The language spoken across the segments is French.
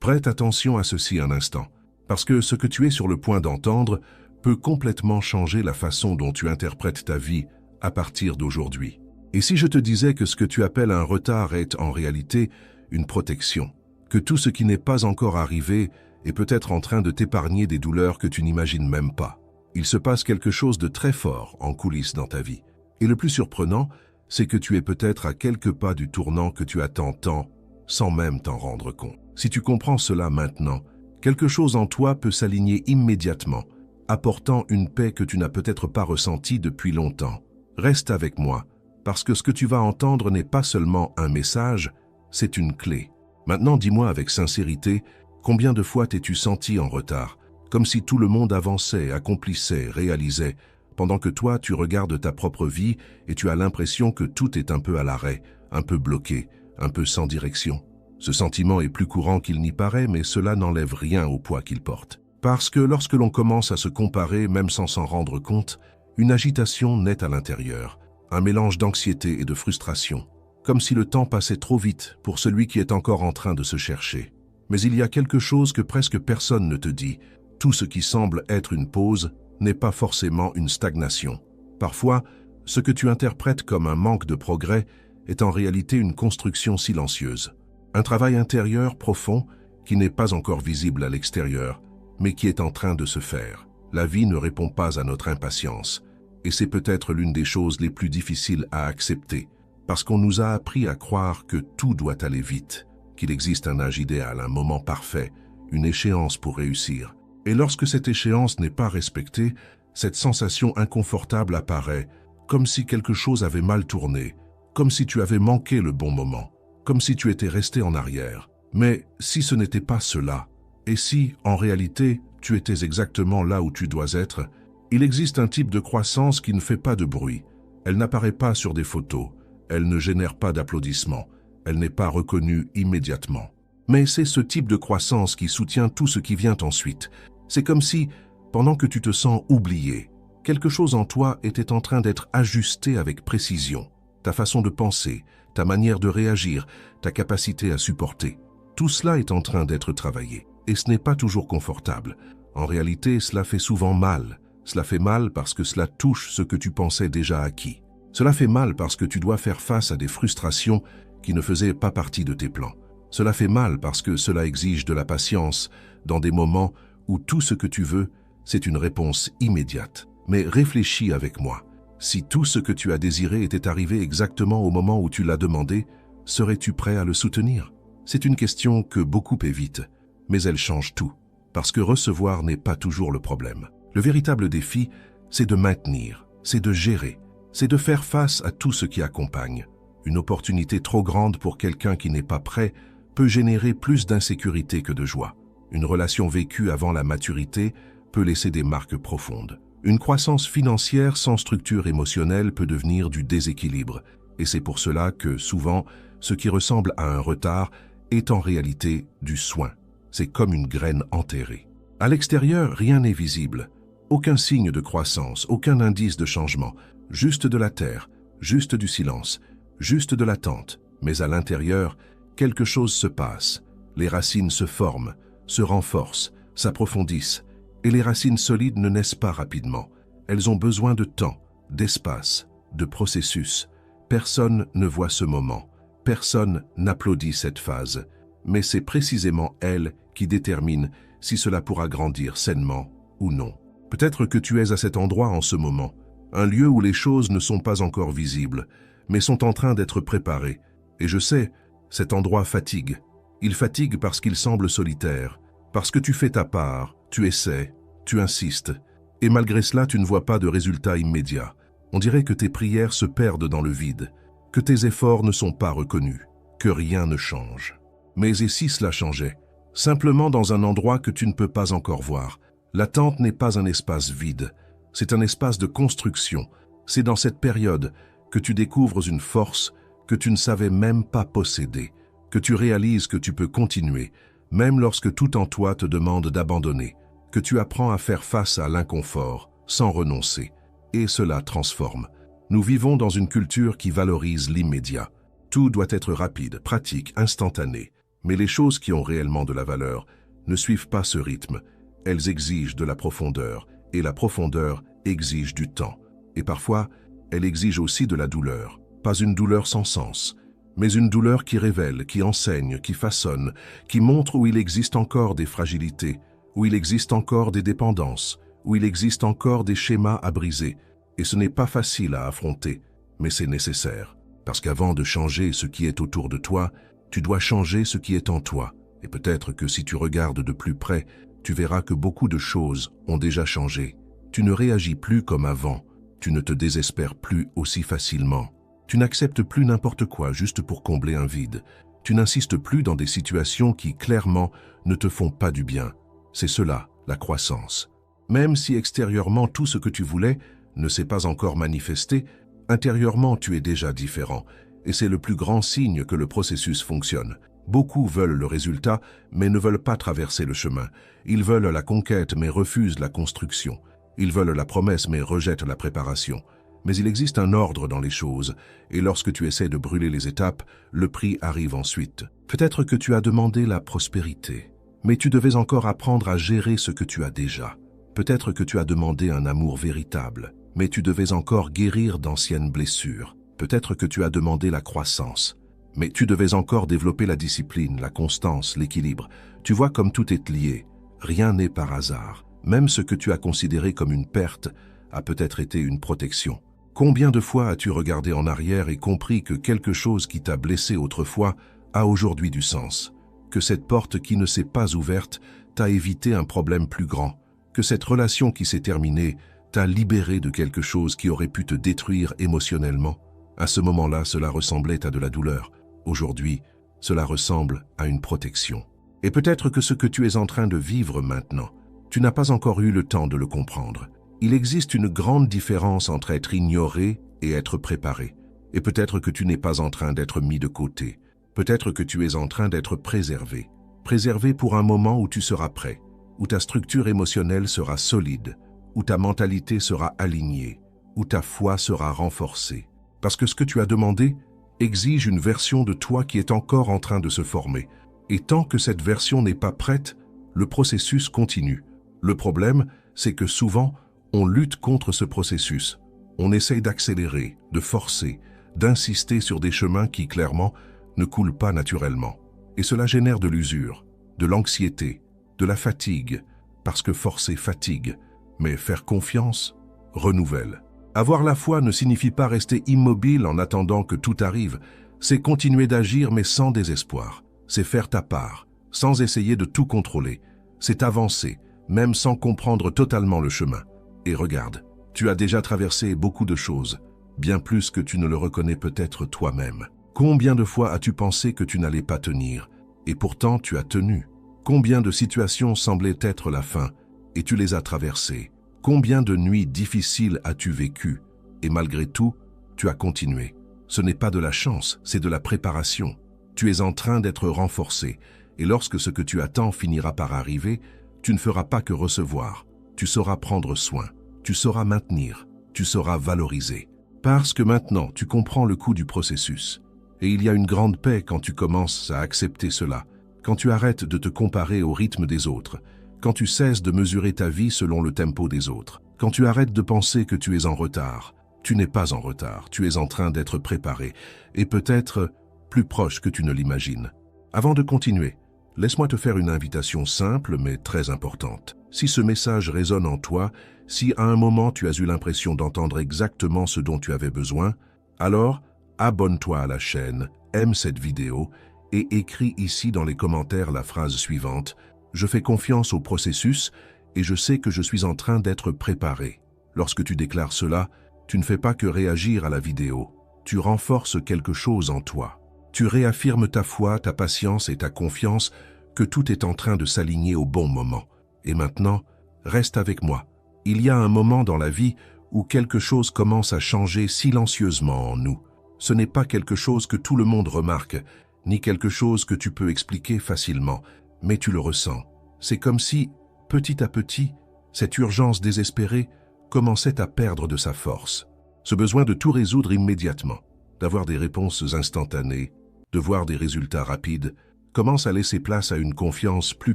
Prête attention à ceci un instant, parce que ce que tu es sur le point d'entendre peut complètement changer la façon dont tu interprètes ta vie à partir d'aujourd'hui. Et si je te disais que ce que tu appelles un retard est en réalité une protection, que tout ce qui n'est pas encore arrivé est peut-être en train de t'épargner des douleurs que tu n'imagines même pas. Il se passe quelque chose de très fort en coulisses dans ta vie. Et le plus surprenant, c'est que tu es peut-être à quelques pas du tournant que tu attends tant, sans même t'en rendre compte. Si tu comprends cela maintenant, quelque chose en toi peut s'aligner immédiatement, apportant une paix que tu n'as peut-être pas ressentie depuis longtemps. Reste avec moi, parce que ce que tu vas entendre n'est pas seulement un message, c'est une clé. Maintenant, dis-moi avec sincérité, combien de fois t'es-tu senti en retard, comme si tout le monde avançait, accomplissait, réalisait, pendant que toi, tu regardes ta propre vie et tu as l'impression que tout est un peu à l'arrêt, un peu bloqué, un peu sans direction. Ce sentiment est plus courant qu'il n'y paraît, mais cela n'enlève rien au poids qu'il porte. Parce que lorsque l'on commence à se comparer, même sans s'en rendre compte, une agitation naît à l'intérieur, un mélange d'anxiété et de frustration, comme si le temps passait trop vite pour celui qui est encore en train de se chercher. Mais il y a quelque chose que presque personne ne te dit. Tout ce qui semble être une pause n'est pas forcément une stagnation. Parfois, ce que tu interprètes comme un manque de progrès est en réalité une construction silencieuse. Un travail intérieur profond qui n'est pas encore visible à l'extérieur, mais qui est en train de se faire. La vie ne répond pas à notre impatience, et c'est peut-être l'une des choses les plus difficiles à accepter, parce qu'on nous a appris à croire que tout doit aller vite, qu'il existe un âge idéal, un moment parfait, une échéance pour réussir. Et lorsque cette échéance n'est pas respectée, cette sensation inconfortable apparaît, comme si quelque chose avait mal tourné, comme si tu avais manqué le bon moment, comme si tu étais resté en arrière. Mais si ce n'était pas cela, et si, en réalité, tu étais exactement là où tu dois être, il existe un type de croissance qui ne fait pas de bruit. Elle n'apparaît pas sur des photos, elle ne génère pas d'applaudissements, elle n'est pas reconnue immédiatement. Mais c'est ce type de croissance qui soutient tout ce qui vient ensuite. C'est comme si, pendant que tu te sens oublié, quelque chose en toi était en train d'être ajusté avec précision. Ta façon de penser, ta manière de réagir, ta capacité à supporter. Tout cela est en train d'être travaillé. Et ce n'est pas toujours confortable. En réalité, cela fait souvent mal. Cela fait mal parce que cela touche ce que tu pensais déjà acquis. Cela fait mal parce que tu dois faire face à des frustrations qui ne faisaient pas partie de tes plans. Cela fait mal parce que cela exige de la patience dans des moments où tout ce que tu veux, c'est une réponse immédiate. Mais réfléchis avec moi. Si tout ce que tu as désiré était arrivé exactement au moment où tu l'as demandé, serais-tu prêt à le soutenir? C'est une question que beaucoup évitent, mais elle change tout, parce que recevoir n'est pas toujours le problème. Le véritable défi, c'est de maintenir, c'est de gérer, c'est de faire face à tout ce qui accompagne. Une opportunité trop grande pour quelqu'un qui n'est pas prêt peut générer plus d'insécurité que de joie. Une relation vécue avant la maturité peut laisser des marques profondes. Une croissance financière sans structure émotionnelle peut devenir du déséquilibre, et c'est pour cela que, souvent, ce qui ressemble à un retard est en réalité du soin. C'est comme une graine enterrée. À l'extérieur, rien n'est visible. Aucun signe de croissance, aucun indice de changement. Juste de la terre, juste du silence, juste de l'attente. Mais à l'intérieur, quelque chose se passe. Les racines se forment, se renforcent, s'approfondissent. Et les racines solides ne naissent pas rapidement. Elles ont besoin de temps, d'espace, de processus. Personne ne voit ce moment. Personne n'applaudit cette phase. Mais c'est précisément elle qui détermine si cela pourra grandir sainement ou non. Peut-être que tu es à cet endroit en ce moment, un lieu où les choses ne sont pas encore visibles, mais sont en train d'être préparées. Et je sais, cet endroit fatigue. Il fatigue parce qu'il semble solitaire, parce que tu fais ta part, tu essaies, tu insistes, et malgré cela tu ne vois pas de résultat immédiat. On dirait que tes prières se perdent dans le vide, que tes efforts ne sont pas reconnus, que rien ne change. Mais et si cela changeait? Simplement dans un endroit que tu ne peux pas encore voir. L'attente n'est pas un espace vide, c'est un espace de construction. C'est dans cette période que tu découvres une force que tu ne savais même pas posséder, que tu réalises que tu peux continuer, même lorsque tout en toi te demande d'abandonner, que tu apprends à faire face à l'inconfort, sans renoncer. Et cela transforme. Nous vivons dans une culture qui valorise l'immédiat. Tout doit être rapide, pratique, instantané. Mais les choses qui ont réellement de la valeur ne suivent pas ce rythme. Elles exigent de la profondeur, et la profondeur exige du temps. Et parfois, elle exige aussi de la douleur. Pas une douleur sans sens, mais une douleur qui révèle, qui enseigne, qui façonne, qui montre où il existe encore des fragilités, où il existe encore des dépendances, où il existe encore des schémas à briser. Et ce n'est pas facile à affronter, mais c'est nécessaire. Parce qu'avant de changer ce qui est autour de toi, tu dois changer ce qui est en toi. Et peut-être que si tu regardes de plus près, tu verras que beaucoup de choses ont déjà changé. Tu ne réagis plus comme avant, tu ne te désespères plus aussi facilement. Tu n'acceptes plus n'importe quoi juste pour combler un vide. Tu n'insistes plus dans des situations qui, clairement, ne te font pas du bien. C'est cela, la croissance. Même si extérieurement tout ce que tu voulais ne s'est pas encore manifesté, intérieurement tu es déjà différent. Et c'est le plus grand signe que le processus fonctionne. Beaucoup veulent le résultat, mais ne veulent pas traverser le chemin. Ils veulent la conquête, mais refusent la construction. Ils veulent la promesse, mais rejettent la préparation. Mais il existe un ordre dans les choses, et lorsque tu essaies de brûler les étapes, le prix arrive ensuite. Peut-être que tu as demandé la prospérité, mais tu devais encore apprendre à gérer ce que tu as déjà. Peut-être que tu as demandé un amour véritable, mais tu devais encore guérir d'anciennes blessures. Peut-être que tu as demandé la croissance, mais tu devais encore développer la discipline, la constance, l'équilibre. Tu vois comme tout est lié, rien n'est par hasard. Même ce que tu as considéré comme une perte a peut-être été une protection. Combien de fois as-tu regardé en arrière et compris que quelque chose qui t'a blessé autrefois a aujourd'hui du sens? Que cette porte qui ne s'est pas ouverte t'a évité un problème plus grand? Que cette relation qui s'est terminée t'a libéré de quelque chose qui aurait pu te détruire émotionnellement? À ce moment-là, cela ressemblait à de la douleur. Aujourd'hui, cela ressemble à une protection. Et peut-être que ce que tu es en train de vivre maintenant, tu n'as pas encore eu le temps de le comprendre. Il existe une grande différence entre être ignoré et être préparé. Et peut-être que tu n'es pas en train d'être mis de côté. Peut-être que tu es en train d'être préservé. Préservé pour un moment où tu seras prêt, où ta structure émotionnelle sera solide, où ta mentalité sera alignée, où ta foi sera renforcée. Parce que ce que tu as demandé exige une version de toi qui est encore en train de se former. Et tant que cette version n'est pas prête, le processus continue. Le problème, c'est que souvent, on lutte contre ce processus. On essaye d'accélérer, de forcer, d'insister sur des chemins qui, clairement, ne coulent pas naturellement. Et cela génère de l'usure, de l'anxiété, de la fatigue, parce que forcer fatigue, mais faire confiance renouvelle. Avoir la foi ne signifie pas rester immobile en attendant que tout arrive, c'est continuer d'agir mais sans désespoir. C'est faire ta part, sans essayer de tout contrôler. C'est avancer, même sans comprendre totalement le chemin. Et regarde, tu as déjà traversé beaucoup de choses, bien plus que tu ne le reconnais peut-être toi-même. Combien de fois as-tu pensé que tu n'allais pas tenir, et pourtant tu as tenu? Combien de situations semblaient être la fin, et tu les as traversées? Combien de nuits difficiles as-tu vécues, et malgré tout, tu as continué? Ce n'est pas de la chance, c'est de la préparation. Tu es en train d'être renforcé, et lorsque ce que tu attends finira par arriver, tu ne feras pas que recevoir. Tu sauras prendre soin, tu sauras maintenir, tu sauras valoriser. Parce que maintenant, tu comprends le coût du processus. Et il y a une grande paix quand tu commences à accepter cela, quand tu arrêtes de te comparer au rythme des autres, quand tu cesses de mesurer ta vie selon le tempo des autres, quand tu arrêtes de penser que tu es en retard. Tu n'es pas en retard, tu es en train d'être préparé, et peut-être plus proche que tu ne l'imagines. Avant de continuer, laisse-moi te faire une invitation simple mais très importante. Si ce message résonne en toi, si à un moment tu as eu l'impression d'entendre exactement ce dont tu avais besoin, alors abonne-toi à la chaîne, aime cette vidéo et écris ici dans les commentaires la phrase suivante: « Je fais confiance au processus et je sais que je suis en train d'être préparé ». Lorsque tu déclares cela, tu ne fais pas que réagir à la vidéo, tu renforces quelque chose en toi. Tu réaffirmes ta foi, ta patience et ta confiance que tout est en train de s'aligner au bon moment. Et maintenant, reste avec moi. Il y a un moment dans la vie où quelque chose commence à changer silencieusement en nous. Ce n'est pas quelque chose que tout le monde remarque, ni quelque chose que tu peux expliquer facilement, mais tu le ressens. C'est comme si, petit à petit, cette urgence désespérée commençait à perdre de sa force. Ce besoin de tout résoudre immédiatement, d'avoir des réponses instantanées, de voir des résultats rapides, Commence à laisser place à une confiance plus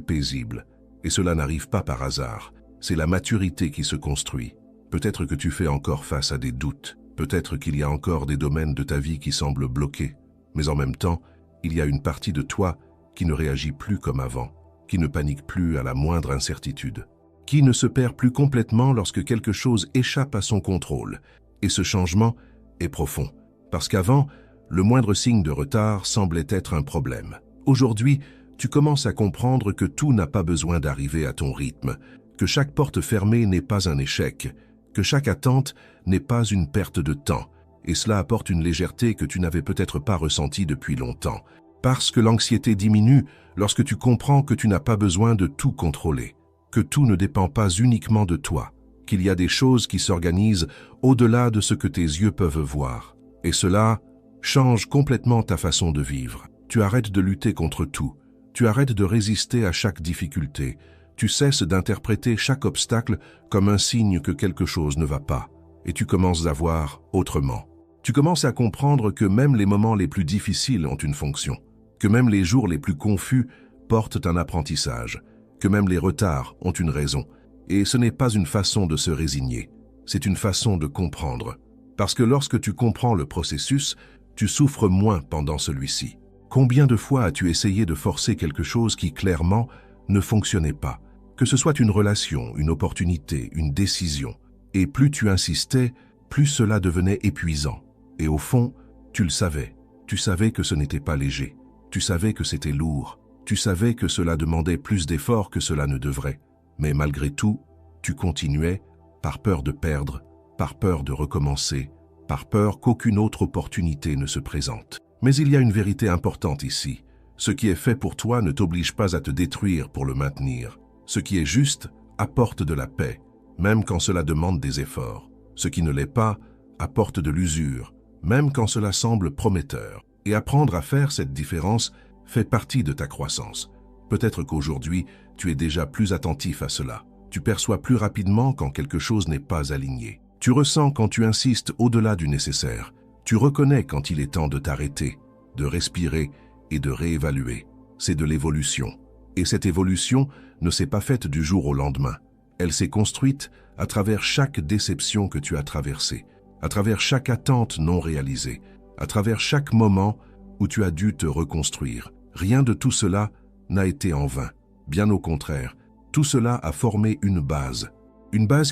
paisible. Et cela n'arrive pas par hasard. C'est la maturité qui se construit. Peut-être que tu fais encore face à des doutes. Peut-être qu'il y a encore des domaines de ta vie qui semblent bloqués. Mais en même temps, il y a une partie de toi qui ne réagit plus comme avant, qui ne panique plus à la moindre incertitude, qui ne se perd plus complètement lorsque quelque chose échappe à son contrôle. Et ce changement est profond, parce qu'avant, le moindre signe de retard semblait être un problème. Aujourd'hui, tu commences à comprendre que tout n'a pas besoin d'arriver à ton rythme, que chaque porte fermée n'est pas un échec, que chaque attente n'est pas une perte de temps, et cela apporte une légèreté que tu n'avais peut-être pas ressentie depuis longtemps. Parce que l'anxiété diminue lorsque tu comprends que tu n'as pas besoin de tout contrôler, que tout ne dépend pas uniquement de toi, qu'il y a des choses qui s'organisent au-delà de ce que tes yeux peuvent voir. Et cela change complètement ta façon de vivre. Tu arrêtes de lutter contre tout, tu arrêtes de résister à chaque difficulté, tu cesses d'interpréter chaque obstacle comme un signe que quelque chose ne va pas, et tu commences à voir autrement. Tu commences à comprendre que même les moments les plus difficiles ont une fonction, que même les jours les plus confus portent un apprentissage, que même les retards ont une raison. Et ce n'est pas une façon de se résigner, c'est une façon de comprendre. Parce que lorsque tu comprends le processus, tu souffres moins pendant celui-ci. Combien de fois as-tu essayé de forcer quelque chose qui, clairement, ne fonctionnait pas? Que ce soit une relation, une opportunité, une décision. Et plus tu insistais, plus cela devenait épuisant. Et au fond, tu le savais. Tu savais que ce n'était pas léger. Tu savais que c'était lourd. Tu savais que cela demandait plus d'efforts que cela ne devrait. Mais malgré tout, tu continuais, par peur de perdre, par peur de recommencer, par peur qu'aucune autre opportunité ne se présente. Mais il y a une vérité importante ici. Ce qui est fait pour toi ne t'oblige pas à te détruire pour le maintenir. Ce qui est juste apporte de la paix, même quand cela demande des efforts. Ce qui ne l'est pas apporte de l'usure, même quand cela semble prometteur. Et apprendre à faire cette différence fait partie de ta croissance. Peut-être qu'aujourd'hui, tu es déjà plus attentif à cela. Tu perçois plus rapidement quand quelque chose n'est pas aligné. Tu ressens quand tu insistes au-delà du nécessaire. Tu reconnais quand il est temps de t'arrêter, de respirer et de réévaluer. C'est de l'évolution. Et cette évolution ne s'est pas faite du jour au lendemain. Elle s'est construite à travers chaque déception que tu as traversée, à travers chaque attente non réalisée, à travers chaque moment où tu as dû te reconstruire. Rien de tout cela n'a été en vain. Bien au contraire, tout cela a formé une base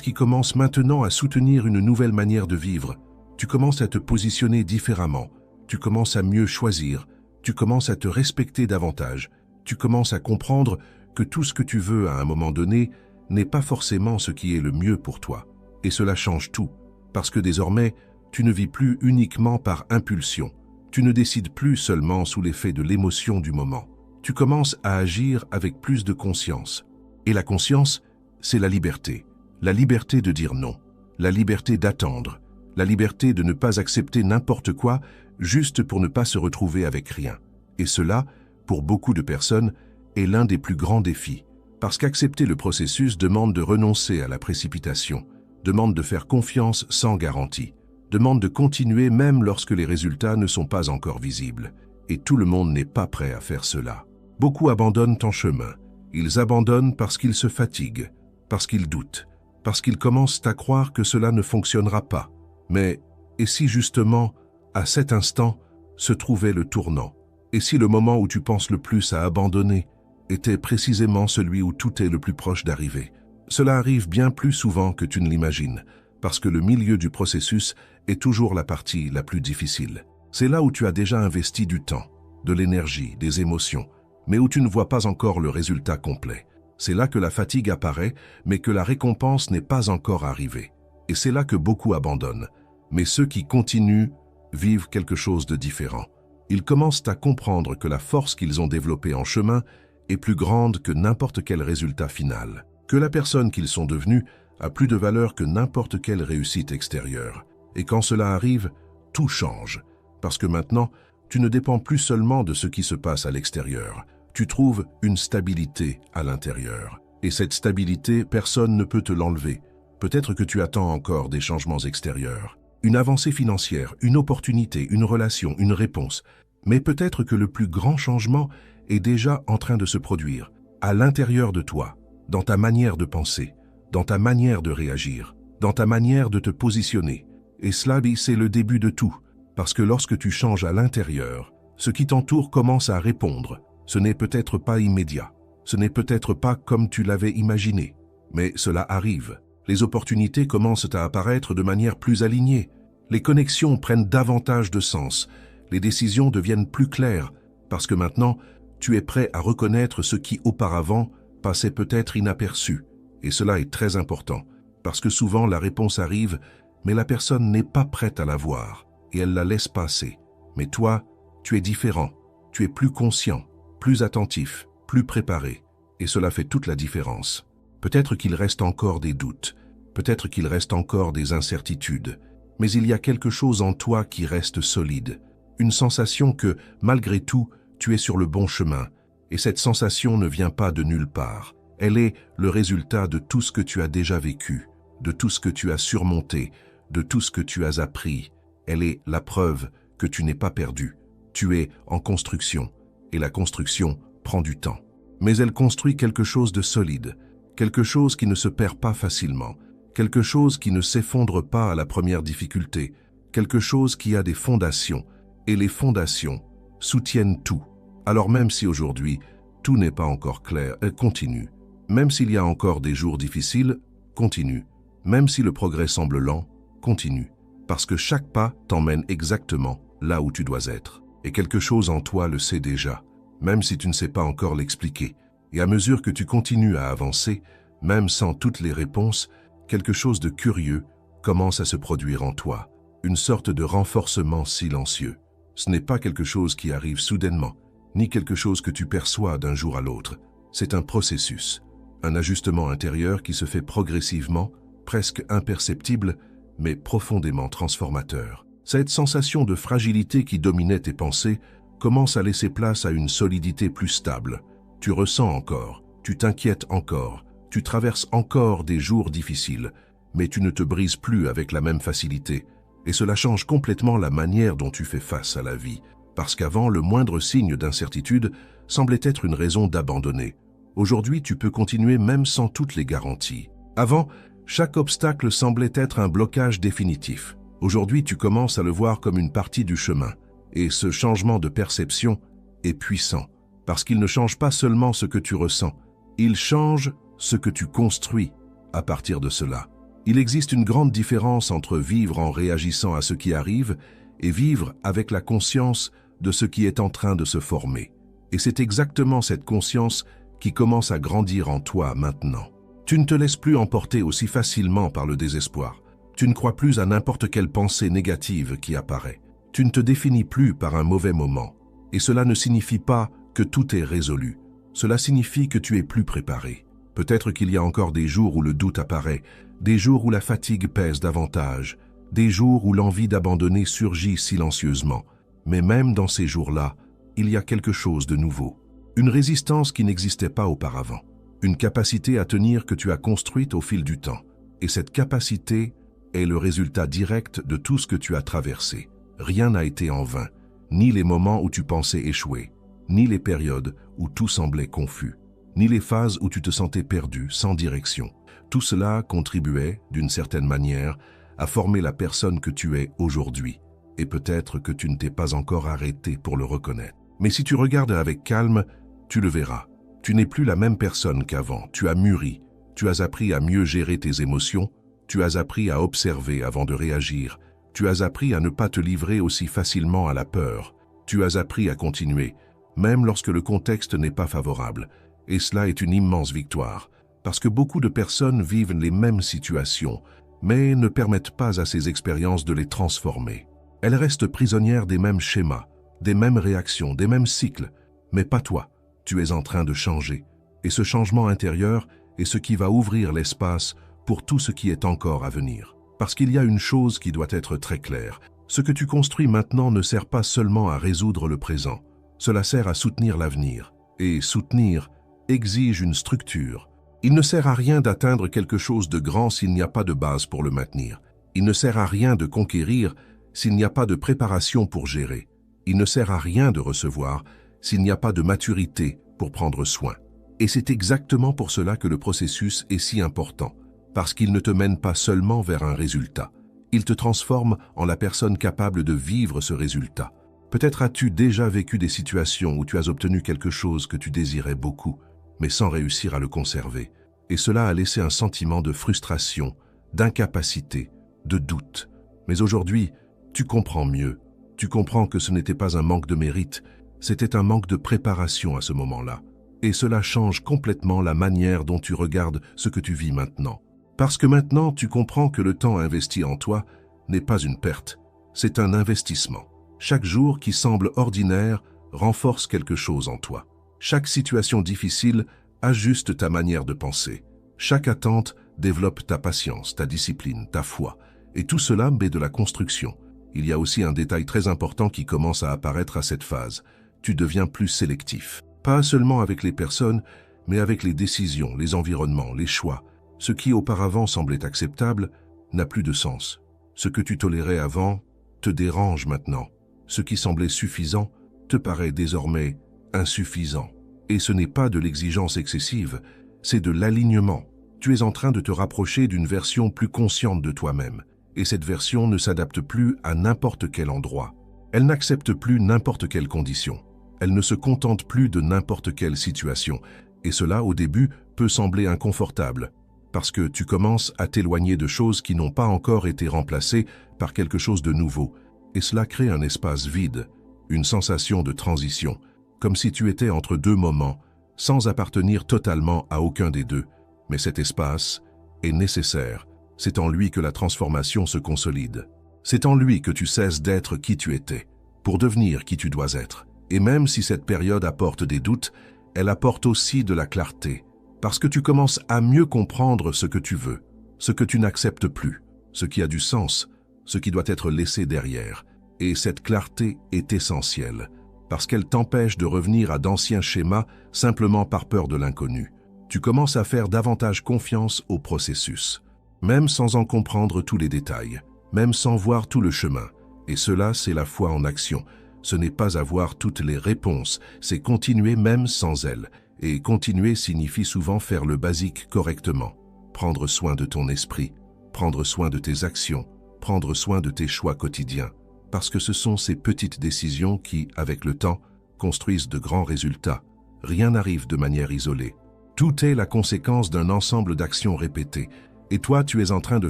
qui commence maintenant à soutenir une nouvelle manière de vivre. Tu commences à te positionner différemment, tu commences à mieux choisir, tu commences à te respecter davantage, tu commences à comprendre que tout ce que tu veux à un moment donné n'est pas forcément ce qui est le mieux pour toi. Et cela change tout, parce que désormais, tu ne vis plus uniquement par impulsion. Tu ne décides plus seulement sous l'effet de l'émotion du moment. Tu commences à agir avec plus de conscience. Et la conscience, c'est la liberté. La liberté de dire non, la liberté d'attendre, la liberté de ne pas accepter n'importe quoi juste pour ne pas se retrouver avec rien. Et cela, pour beaucoup de personnes, est l'un des plus grands défis. Parce qu'accepter le processus demande de renoncer à la précipitation, demande de faire confiance sans garantie, demande de continuer même lorsque les résultats ne sont pas encore visibles. Et tout le monde n'est pas prêt à faire cela. Beaucoup abandonnent en chemin. Ils abandonnent parce qu'ils se fatiguent, parce qu'ils doutent, parce qu'ils commencent à croire que cela ne fonctionnera pas. Mais, et si justement, à cet instant, se trouvait le tournant? Et si le moment où tu penses le plus à abandonner était précisément celui où tout est le plus proche d'arriver? Cela arrive bien plus souvent que tu ne l'imagines, parce que le milieu du processus est toujours la partie la plus difficile. C'est là où tu as déjà investi du temps, de l'énergie, des émotions, mais où tu ne vois pas encore le résultat complet. C'est là que la fatigue apparaît, mais que la récompense n'est pas encore arrivée. Et c'est là que beaucoup abandonnent. Mais ceux qui continuent vivent quelque chose de différent. Ils commencent à comprendre que la force qu'ils ont développée en chemin est plus grande que n'importe quel résultat final. Que la personne qu'ils sont devenus a plus de valeur que n'importe quelle réussite extérieure. Et quand cela arrive, tout change. Parce que maintenant, tu ne dépends plus seulement de ce qui se passe à l'extérieur. Tu trouves une stabilité à l'intérieur. Et cette stabilité, personne ne peut te l'enlever. Peut-être que tu attends encore des changements extérieurs. Une avancée financière, une opportunité, une relation, une réponse. Peut-être que tu attends encore des changements extérieurs. Une réponse. Mais peut-être que le plus grand changement est déjà en train de se produire, à l'intérieur de toi, dans ta manière de penser, dans ta manière de réagir, dans ta manière de te positionner. Et cela, c'est le début de tout, parce que lorsque tu changes à l'intérieur, ce qui t'entoure commence à répondre. Ce n'est peut-être pas immédiat, ce n'est peut-être pas comme tu l'avais imaginé, mais cela arrive. Les opportunités commencent à apparaître de manière plus alignée, les connexions prennent davantage de sens, les décisions deviennent plus claires, parce que maintenant, tu es prêt à reconnaître ce qui auparavant passait peut-être inaperçu. Et cela est très important, parce que souvent la réponse arrive, mais la personne n'est pas prête à la voir, et elle la laisse passer. Mais toi, tu es différent, tu es plus conscient, plus attentif, plus préparé, et cela fait toute la différence. Peut-être qu'il reste encore des doutes, peut-être qu'il reste encore des incertitudes, mais il y a quelque chose en toi qui reste solide, une sensation que, malgré tout, tu es sur le bon chemin, et cette sensation ne vient pas de nulle part. Elle est le résultat de tout ce que tu as déjà vécu, de tout ce que tu as surmonté, de tout ce que tu as appris. Elle est la preuve que tu n'es pas perdu. Tu es en construction, et la construction prend du temps. Mais elle construit quelque chose de solide, quelque chose qui ne se perd pas facilement, quelque chose qui ne s'effondre pas à la première difficulté, quelque chose qui a des fondations, et les fondations soutiennent tout. Alors même si aujourd'hui, tout n'est pas encore clair, continue. Même s'il y a encore des jours difficiles, continue. Même si le progrès semble lent, continue. Parce que chaque pas t'emmène exactement là où tu dois être. Et quelque chose en toi le sait déjà, même si tu ne sais pas encore l'expliquer. Et à mesure que tu continues à avancer, même sans toutes les réponses, quelque chose de curieux commence à se produire en toi. Une sorte de renforcement silencieux. Ce n'est pas quelque chose qui arrive soudainement, ni quelque chose que tu perçois d'un jour à l'autre. C'est un processus, un ajustement intérieur qui se fait progressivement, presque imperceptible, mais profondément transformateur. Cette sensation de fragilité qui dominait tes pensées commence à laisser place à une solidité plus stable. Tu ressens encore, tu t'inquiètes encore, tu traverses encore des jours difficiles, mais tu ne te brises plus avec la même facilité. Et cela change complètement la manière dont tu fais face à la vie. Parce qu'avant, le moindre signe d'incertitude semblait être une raison d'abandonner. Aujourd'hui, tu peux continuer même sans toutes les garanties. Avant, chaque obstacle semblait être un blocage définitif. Aujourd'hui, tu commences à le voir comme une partie du chemin. Et ce changement de perception est puissant, parce qu'il ne change pas seulement ce que tu ressens, il change ce que tu construis à partir de cela. Il existe une grande différence entre vivre en réagissant à ce qui arrive et vivre avec la conscience de ce qui est en train de se former. Et c'est exactement cette conscience qui commence à grandir en toi maintenant. Tu ne te laisses plus emporter aussi facilement par le désespoir. Tu ne crois plus à n'importe quelle pensée négative qui apparaît. Tu ne te définis plus par un mauvais moment. Et cela ne signifie pas que tout est résolu. Cela signifie que tu es plus préparé. Peut-être qu'il y a encore des jours où le doute apparaît, des jours où la fatigue pèse davantage, des jours où l'envie d'abandonner surgit silencieusement. Mais même dans ces jours-là, il y a quelque chose de nouveau. Une résistance qui n'existait pas auparavant. Une capacité à tenir que tu as construite au fil du temps. Et cette capacité est le résultat direct de tout ce que tu as traversé. Rien n'a été en vain, ni les moments où tu pensais échouer, ni les périodes où tout semblait confus, ni les phases où tu te sentais perdu, sans direction. Tout cela contribuait, d'une certaine manière, à former la personne que tu es aujourd'hui. Et peut-être que tu ne t'es pas encore arrêté pour le reconnaître. Mais si tu regardes avec calme, tu le verras. Tu n'es plus la même personne qu'avant. Tu as mûri. Tu as appris à mieux gérer tes émotions. Tu as appris à observer avant de réagir. Tu as appris à ne pas te livrer aussi facilement à la peur. Tu as appris à continuer, même lorsque le contexte n'est pas favorable. Et cela est une immense victoire, parce que beaucoup de personnes vivent les mêmes situations, mais ne permettent pas à ces expériences de les transformer. Elles restent prisonnières des mêmes schémas, des mêmes réactions, des mêmes cycles, mais pas toi. Tu es en train de changer, et ce changement intérieur est ce qui va ouvrir l'espace pour tout ce qui est encore à venir. Parce qu'il y a une chose qui doit être très claire, ce que tu construis maintenant ne sert pas seulement à résoudre le présent, cela sert à soutenir l'avenir, et soutenir exige une structure. Il ne sert à rien d'atteindre quelque chose de grand s'il n'y a pas de base pour le maintenir. Il ne sert à rien de conquérir s'il n'y a pas de préparation pour gérer. Il ne sert à rien de recevoir s'il n'y a pas de maturité pour prendre soin. Et c'est exactement pour cela que le processus est si important, parce qu'il ne te mène pas seulement vers un résultat. Il te transforme en la personne capable de vivre ce résultat. Peut-être as-tu déjà vécu des situations où tu as obtenu quelque chose que tu désirais beaucoup, mais sans réussir à le conserver. Et cela a laissé un sentiment de frustration, d'incapacité, de doute. Mais aujourd'hui, tu comprends mieux. Tu comprends que ce n'était pas un manque de mérite, c'était un manque de préparation à ce moment-là. Et cela change complètement la manière dont tu regardes ce que tu vis maintenant. Parce que maintenant, tu comprends que le temps investi en toi n'est pas une perte, c'est un investissement. Chaque jour qui semble ordinaire renforce quelque chose en toi. Chaque situation difficile ajuste ta manière de penser. Chaque attente développe ta patience, ta discipline, ta foi. Et tout cela met de la construction. Il y a aussi un détail très important qui commence à apparaître à cette phase. Tu deviens plus sélectif. Pas seulement avec les personnes, mais avec les décisions, les environnements, les choix. Ce qui auparavant semblait acceptable n'a plus de sens. Ce que tu tolérais avant te dérange maintenant. Ce qui semblait suffisant te paraît désormais insuffisant. Et ce n'est pas de l'exigence excessive, c'est de l'alignement. Tu es en train de te rapprocher d'une version plus consciente de toi-même. Et cette version ne s'adapte plus à n'importe quel endroit. Elle n'accepte plus n'importe quelle condition. Elle ne se contente plus de n'importe quelle situation. Et cela, au début, peut sembler inconfortable, parce que tu commences à t'éloigner de choses qui n'ont pas encore été remplacées par quelque chose de nouveau. Et cela crée un espace vide, une sensation de transition, comme si tu étais entre deux moments, sans appartenir totalement à aucun des deux. Mais cet espace est nécessaire. C'est en lui que la transformation se consolide. C'est en lui que tu cesses d'être qui tu étais, pour devenir qui tu dois être. Et même si cette période apporte des doutes, elle apporte aussi de la clarté, parce que tu commences à mieux comprendre ce que tu veux, ce que tu n'acceptes plus, ce qui a du sens, ce qui doit être laissé derrière. Et cette clarté est essentielle, parce qu'elle t'empêche de revenir à d'anciens schémas simplement par peur de l'inconnu. Tu commences à faire davantage confiance au processus, même sans en comprendre tous les détails, même sans voir tout le chemin. Et cela, c'est la foi en action. Ce n'est pas avoir toutes les réponses, c'est continuer même sans elles. Et continuer signifie souvent faire le basique correctement. Prendre soin de ton esprit, prendre soin de tes actions, prendre soin de tes choix quotidiens. Parce que ce sont ces petites décisions qui, avec le temps, construisent de grands résultats. Rien n'arrive de manière isolée. Tout est la conséquence d'un ensemble d'actions répétées. Et toi, tu es en train de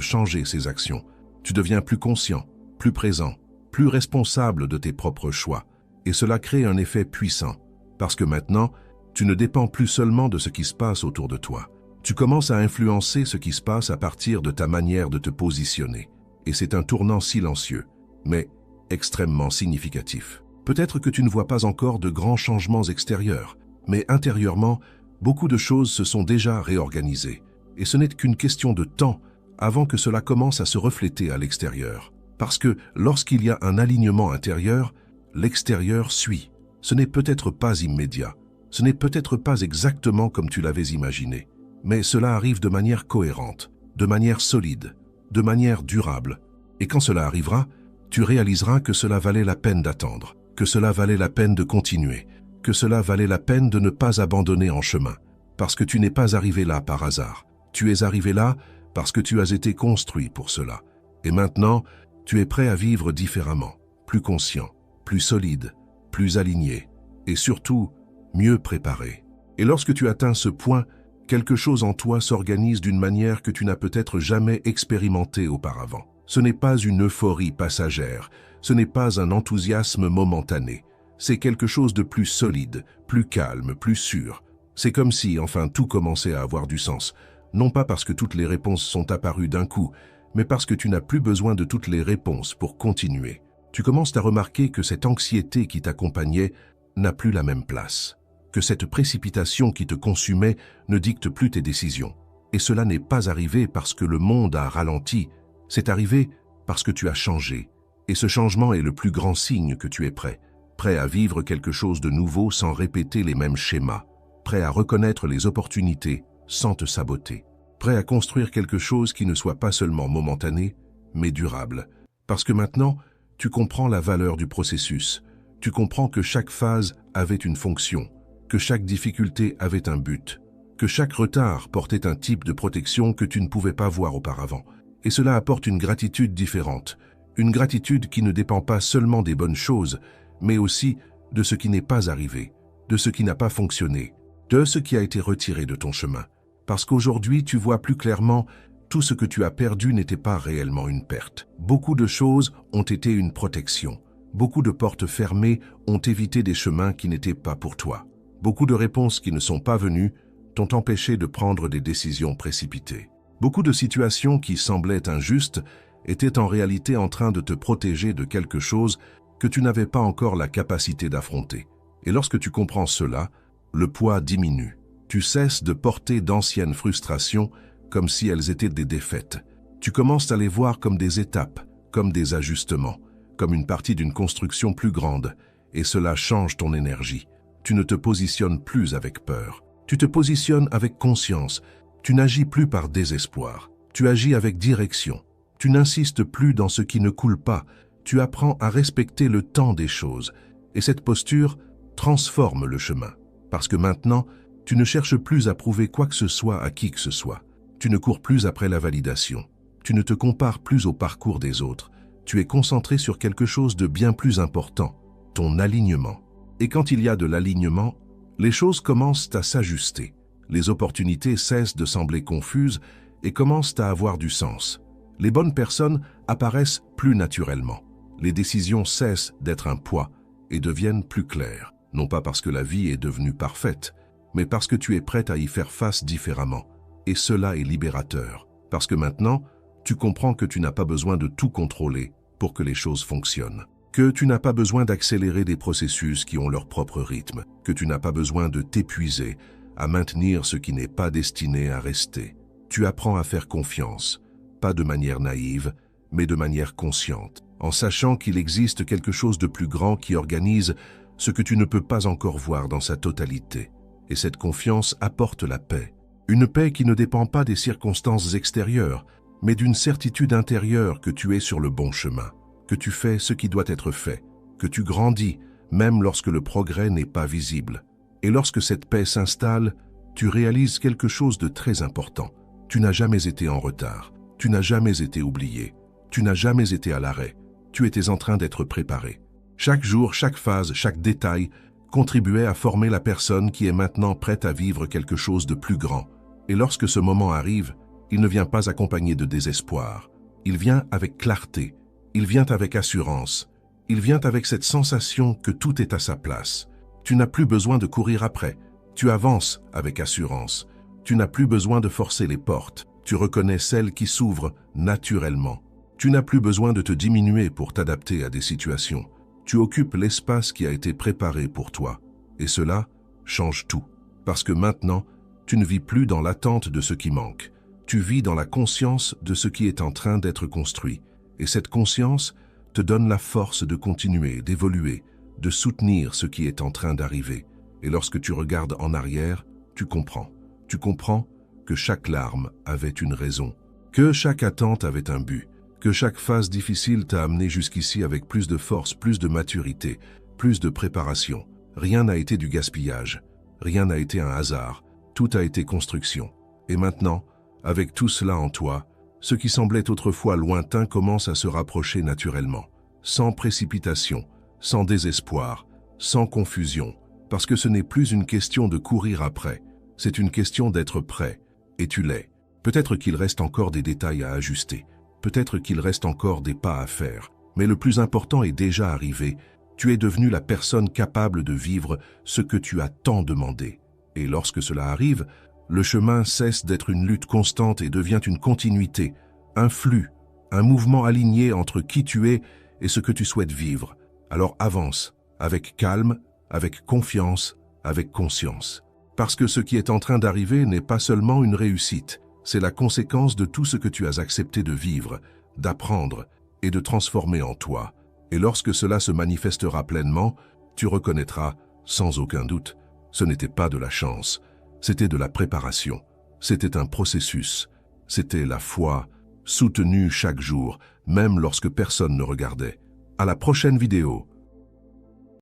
changer ces actions. Tu deviens plus conscient, plus présent, plus responsable de tes propres choix. Et cela crée un effet puissant. Parce que maintenant, tu ne dépends plus seulement de ce qui se passe autour de toi. Tu commences à influencer ce qui se passe à partir de ta manière de te positionner. Et c'est un tournant silencieux, mais extrêmement significatif. Peut-être que tu ne vois pas encore de grands changements extérieurs, mais intérieurement, beaucoup de choses se sont déjà réorganisées. Et ce n'est qu'une question de temps avant que cela commence à se refléter à l'extérieur. Parce que lorsqu'il y a un alignement intérieur, l'extérieur suit. Ce n'est peut-être pas immédiat, ce n'est peut-être pas exactement comme tu l'avais imaginé, mais cela arrive de manière cohérente, de manière solide, de manière durable. Et quand cela arrivera, tu réaliseras que cela valait la peine d'attendre, que cela valait la peine de continuer, que cela valait la peine de ne pas abandonner en chemin, parce que tu n'es pas arrivé là par hasard. Tu es arrivé là parce que tu as été construit pour cela. Et maintenant, tu es prêt à vivre différemment, plus conscient, plus solide, plus aligné, et surtout, mieux préparé. Et lorsque tu atteins ce point, quelque chose en toi s'organise d'une manière que tu n'as peut-être jamais expérimentée auparavant. Ce n'est pas une euphorie passagère, ce n'est pas un enthousiasme momentané. C'est quelque chose de plus solide, plus calme, plus sûr. C'est comme si, enfin, tout commençait à avoir du sens. Non pas parce que toutes les réponses sont apparues d'un coup, mais parce que tu n'as plus besoin de toutes les réponses pour continuer. Tu commences à remarquer que cette anxiété qui t'accompagnait n'a plus la même place, que cette précipitation qui te consumait ne dicte plus tes décisions. Et cela n'est pas arrivé parce que le monde a ralenti, c'est arrivé parce que tu as changé. Et ce changement est le plus grand signe que tu es prêt à vivre quelque chose de nouveau sans répéter les mêmes schémas, prêt à reconnaître les opportunités sans te saboter, prêt à construire quelque chose qui ne soit pas seulement momentané, mais durable. Parce que maintenant, tu comprends la valeur du processus, Tu comprends que chaque phase avait une fonction, que chaque difficulté avait un but, que chaque retard portait un type de protection que tu ne pouvais pas voir auparavant. Et cela apporte une gratitude différente, une gratitude qui ne dépend pas seulement des bonnes choses, mais aussi de ce qui n'est pas arrivé, de ce qui n'a pas fonctionné, de ce qui a été retiré de ton chemin. Parce qu'aujourd'hui, tu vois plus clairement, tout ce que tu as perdu n'était pas réellement une perte. Beaucoup de choses ont été une protection. Beaucoup de portes fermées ont évité des chemins qui n'étaient pas pour toi. Beaucoup de réponses qui ne sont pas venues t'ont empêché de prendre des décisions précipitées. Beaucoup de situations qui semblaient injustes étaient en réalité en train de te protéger de quelque chose que tu n'avais pas encore la capacité d'affronter. Et lorsque tu comprends cela, le poids diminue. Tu cesses de porter d'anciennes frustrations comme si elles étaient des défaites. Tu commences à les voir comme des étapes, comme des ajustements, comme une partie d'une construction plus grande, et cela change ton énergie. Tu ne te positionnes plus avec peur. Tu te positionnes avec conscience. Tu n'agis plus par désespoir. Tu agis avec direction. Tu n'insistes plus dans ce qui ne coule pas. Tu apprends à respecter le temps des choses. Et cette posture transforme le chemin. Parce que maintenant, tu ne cherches plus à prouver quoi que ce soit à qui que ce soit. Tu ne cours plus après la validation. Tu ne te compares plus au parcours des autres. Tu es concentré sur quelque chose de bien plus important, ton alignement. Et quand il y a de l'alignement, les choses commencent à s'ajuster. Les opportunités cessent de sembler confuses et commencent à avoir du sens. Les bonnes personnes apparaissent plus naturellement. Les décisions cessent d'être un poids et deviennent plus claires. Non pas parce que la vie est devenue parfaite, mais parce que tu es prête à y faire face différemment. Et cela est libérateur, parce que maintenant, tu comprends que tu n'as pas besoin de tout contrôler pour que les choses fonctionnent. Que tu n'as pas besoin d'accélérer des processus qui ont leur propre rythme, que tu n'as pas besoin de t'épuiser à maintenir ce qui n'est pas destiné à rester. Tu apprends à faire confiance, pas de manière naïve, mais de manière consciente, en sachant qu'il existe quelque chose de plus grand qui organise ce que tu ne peux pas encore voir dans sa totalité. Et cette confiance apporte la paix. Une paix qui ne dépend pas des circonstances extérieures, mais d'une certitude intérieure que tu es sur le bon chemin, que tu fais ce qui doit être fait, que tu grandis, même lorsque le progrès n'est pas visible. Et lorsque cette paix s'installe, tu réalises quelque chose de très important. Tu n'as jamais été en retard, tu n'as jamais été oublié, tu n'as jamais été à l'arrêt, tu étais en train d'être préparé. Chaque jour, chaque phase, chaque détail contribuait à former la personne qui est maintenant prête à vivre quelque chose de plus grand. Et lorsque ce moment arrive, il ne vient pas accompagné de désespoir. Il vient avec clarté, il vient avec assurance, il vient avec cette sensation que tout est à sa place. Tu n'as plus besoin de courir après, tu avances avec assurance. Tu n'as plus besoin de forcer les portes, tu reconnais celles qui s'ouvrent naturellement. Tu n'as plus besoin de te diminuer pour t'adapter à des situations. Tu occupes l'espace qui a été préparé pour toi. Et cela change tout. Parce que maintenant, tu ne vis plus dans l'attente de ce qui manque. Tu vis dans la conscience de ce qui est en train d'être construit. Et cette conscience te donne la force de continuer, d'évoluer, de soutenir ce qui est en train d'arriver. Et lorsque tu regardes en arrière, tu comprends. Tu comprends que chaque larme avait une raison, que chaque attente avait un but, que chaque phase difficile t'a amené jusqu'ici avec plus de force, plus de maturité, plus de préparation. Rien n'a été du gaspillage, rien n'a été un hasard, tout a été construction. Et maintenant, avec tout cela en toi, ce qui semblait autrefois lointain commence à se rapprocher naturellement, sans précipitation, sans désespoir, sans confusion, parce que ce n'est plus une question de courir après, c'est une question d'être prêt, et tu l'es. Peut-être qu'il reste encore des détails à ajuster, peut-être qu'il reste encore des pas à faire, mais le plus important est déjà arrivé. Tu es devenu la personne capable de vivre ce que tu as tant demandé. Et lorsque cela arrive, le chemin cesse d'être une lutte constante et devient une continuité, un flux, un mouvement aligné entre qui tu es et ce que tu souhaites vivre. Alors avance, avec calme, avec confiance, avec conscience. Parce que ce qui est en train d'arriver n'est pas seulement une réussite, c'est la conséquence de tout ce que tu as accepté de vivre, d'apprendre et de transformer en toi. Et lorsque cela se manifestera pleinement, tu reconnaîtras, sans aucun doute, ce n'était pas de la chance, c'était de la préparation, c'était un processus, c'était la foi, soutenue chaque jour, même lorsque personne ne regardait. À la prochaine vidéo.